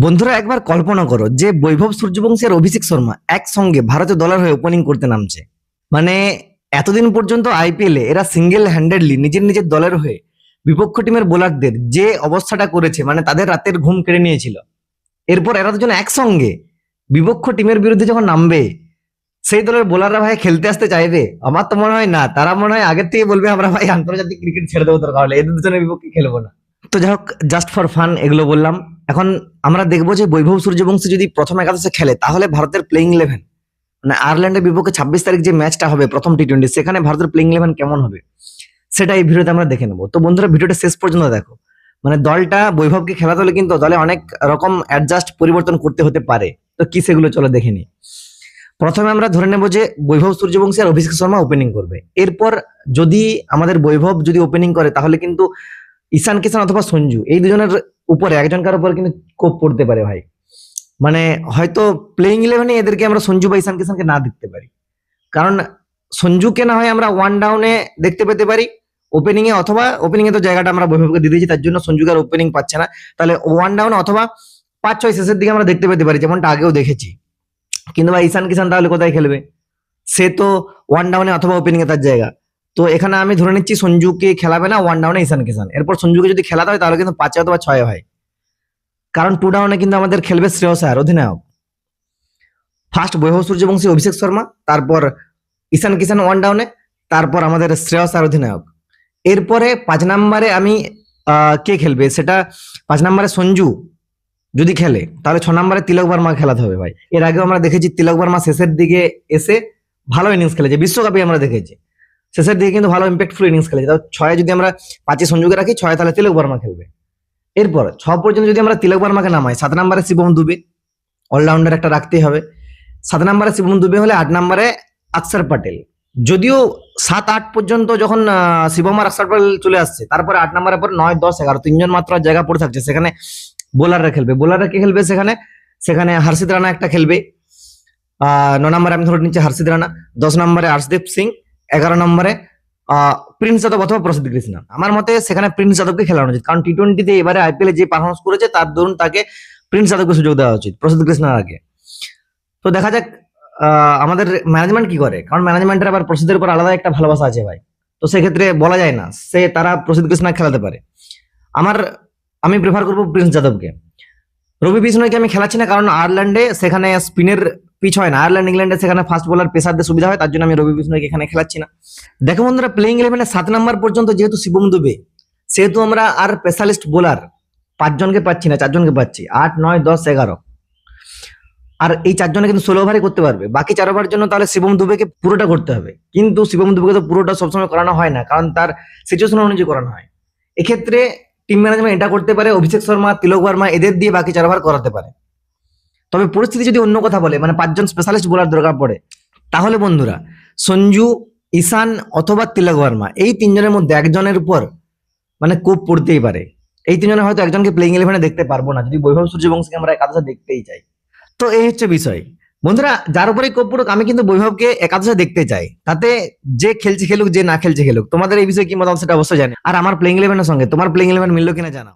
বন্ধুরা একবার কল্পনা করো যে বৈভব সূর্যবংশী আর অভিষেক শর্মা একসঙ্গে ভারতীয় দলের হয়ে ওপেনিং করতে নামছে। মানে এতদিন পর্যন্ত আইপিএলে এরা সিঙ্গেল হ্যান্ডেডলি নিজের নিজের দলের হয়ে বিপক্ষ টিমের বোলারদের যে অবস্থাটা করেছে, মানে তাদের রাতের ঘুম কেড়ে নিয়েছিল। এরপর এরা দুজন একসঙ্গে বিপক্ষ টিমের বিরুদ্ধে যখন নামবে, সেই দলের বোলাররা ভাই খেলতে আসতে চাইবে? আমার তো মনে হয় না। তারা মনে হয় আগের থেকে বলবে আমরা ভাই আন্তর্জাতিক ক্রিকেট ছেড়ে দেবো, দরকার হলে এদের দুজনের বিপক্ষে খেলবো না। তো যাই হোক, জাস্ট ফর ফান এগুলো বললাম। এখন আমরা দেখবো যে বৈভব সূর্যবংশী যদি প্রথম একাদশে খেলে, তাহলে ভারতের প্লেইং ইলেভেন, মানে আয়ারল্যান্ডের বিপক্ষে 26 তারিখ যে ম্যাচটা হবে প্রথম টি-20, সেখানে ভারতের প্লেইং ইলেভেন কেমন হবে সেটা এই ভিডিওতে আমরা দেখে নেবো। তো বন্ধুরা, ভিডিওটা শেষ পর্যন্ত দেখো। মানে দলটা বৈভবকে খেলাতে হলে কিন্তু দলে অনেক রকম অ্যাডজাস্ট পরিবর্তন করতে হতে পারে। তো কি সেগুলো চলো দেখে নিই। প্রথমে আমরা ধরে নেব যে বৈভব সূর্যবংশী আর অভিষেক শর্মা ওপেনিং করবে। এরপর যদি আমাদের বৈভব যদি ওপেনিং করে, তাহলে কিন্তু ঈশান কিষান অথবা সঞ্জু, এই দুজনের উপরে একজনকার উপরে কিন্তু কোপ পড়তে পারে ভাই। মানে হয়তো প্লেইং ইলেভেনে এদেরকে আমরা সঞ্জু বা ঈশান কিষানকে না দেখতে পারি, কারণ সঞ্জুকে না হয় আমরা ওয়ান ডাউনে দেখতে পেতে পারি ওপেনিং এ, অথবা ওপেনিং এ তো জায়গাটা আমরা বৈভবকে দিয়ে দিয়েছি, তার জন্য সঞ্জুকে আর ওপেনিং পাচ্ছে না। তাহলে ওয়ান ডাউনে অথবা 5-6 শেষের দিকে আমরা দেখতে পেতে পারি, যেমনটা আগেও দেখেছি। কিন্তু ভাই ঈশান কিষান তাহলে কোথায় খেলবে? সে তো ওয়ান ডাউনে অথবা ওপেনিং এ তার জায়গা। তো এখানে আমি ধরে নিচ্ছি সঞ্জুকে খেলাবে না, ওয়ান ডাউনে ঈশান কিষান। এরপর সঞ্জুকে যদি খেলাতে হয় তাহলে কিন্তু 5 অথবা 6 হয়, কারণ টু ডাউনে কিন্তু আমাদের খেলবে শ্রেয়স আয়ার অধিনায়ক। ফার্স্ট বৈভব সূর্যবংশী অভিষেক শর্মা, তারপর ঈশান কিষান ওয়ান ডাউনে, তারপর আমাদের শ্রেয়স আয়ার অধিনায়ক। এরপরে 5 নম্বরে আমি কে খেলবে সেটা, 5 নম্বরে সঞ্জু যদি খেলে, তাহলে 6 নম্বরে তিলক বর্মা খেলাতে হবে ভাই। এর আগেও আমরা দেখেছি তিলক বর্মা শেষের দিকে এসে ভালো ইনিংস খেলেছে, বিশ্বকাপে আমরা দেখেছি শেষের দিকে কিন্তু ভালো ইম্প্যাক্টফুল ইনিংস খেলেছে। তাও 6 যদি আমরা 5 সঞ্জুকে রাখি, 6 তাহলে তিলক বর্মা খেলবে। এরপর 6 পর্যন্ত যদি আমরা তিলক বর্মাকে নামাই, 7 নম্বরে শিবম দুবে, অলরাউন্ডার একটা রাখতেই হবে। 7 নম্বরে শিবম দুবে হলে 8 নম্বরে অক্ষর পটেল। যদিও 7-8 পর্যন্ত যখন শিবম আর অক্ষর পটেল চলে আসছে, তারপরে 8 নম্বরের পর 9, 10, 11 তিনজন মাত্র জায়গা পড়ে থাকছে, সেখানে বোলাররা খেলবে। বোলাররা কে খেলবে সেখানে? সেখানে হর্ষিত রানা একটা খেলবে। 9 নম্বরে আমি ধরে নিচ্ছি হর্ষিত রানা, 10 নম্বরে হর্ষদীপ সিং, 11 নম্বরে প্রিন্স যাদব অথবা প্রসিদ্ধ কৃষ্ণা। আমার মতে সেখানে প্রিন্স যাদবকে খেলানো উচিত, কারণ টি-20তে এবারে আইপিএল যে পারফরমেন্স করেছে তার দরুন তাকে প্রিন্স যাদবকে সুযোগ দেওয়া উচিত প্রসিদ্ধ কৃষ্ণার আগে। তো দেখা যাক আমাদের ম্যানেজমেন্ট কি করে, কারণ ম্যানেজমেন্টের আবার প্রসিদ্ধের উপর আলাদা একটা ভালোবাসা আছে ভাই। তো সেক্ষেত্রে বলা যায় না তারা প্রসিদ্ধ কৃষ্ণা খেলাতে পারে। আমি প্রেফার করবো প্রিন্স যাদবকে। রবি বিষ্ণয়কে আমি খেলাচ্ছি না, কারণ আয়ারল্যান্ডে সেখানে স্পিনের পিচ হয় না। আয়ারল্যান্ড ইংল্যান্ডে সেখানে ফাস্ট বোলার পেসার দিয়ে সুবিধা হয়, তার জন্য আমি রবি বিষ্ণয়কে এখানে খেলাচ্ছি না। দেখো বন্ধুরা, প্লেইং ইলেভেনে 7 নম্বর পর্যন্ত যেহেতু শিবম দুবে, সেহেতু আমরা আর স্পেশালিস্ট বোলার 5 জনকে পাচ্ছি না, 4 জনকে পাচ্ছি। 8, 9, 10, 11, আর এই 4 জনে কিন্তু 16 ওভারই করতে পারবে। বাকি 4 ওভার জন্য তাহলে শিবম দুবেকে পুরোটা করতে হবে, কিন্তু শিবম দুবেকে তো পুরোটা সবসময় করানো হয় না, কারণ তার সিচুয়েশন অনুযায়ী করানো হয়। এক্ষেত্রে টিম ম্যানেজমেন্ট এটা করতে পারে, অভিষেক শর্মা, তিলক বর্মা এদের দিয়ে বাকি 4 ওভার করাতে পারে। তবে পরিস্থিতি যদি অন্য কথা বলে, মানে 5 জন স্পেশালিস্ট বোলার দরকার পড়ে, তাহলে বন্ধুরা সঞ্জু, ঈশান অথবা তিলক বর্মা, এই 3 জনের মধ্যে একজনের উপর মানে কোপ পড়তেই পারে। এই 3 জনের হয়তো একজনকে প্লেইং ইলেভেনে দেখতে পারবো না, যদি বৈভব সূর্যবংশীকে আমরা একাদশে দেখতেই চাই। তো এই হচ্ছে বিষয় বন্ধুরা। যার উপরে কোপ পড়ুক, আমি কিন্তু বৈভবকে একাদশে দেখতে চাই। তাতে যে খেলছে খেলুক, যে না খেলছে খেলুক। তোমাদের এই বিষয়ে কি মতামত সেটা অবশ্যই জানি। আর আমার প্লেইং ইলেভেনের সঙ্গে তোমার প্লেইং ইলেভেন মিললো কিনা জানাও।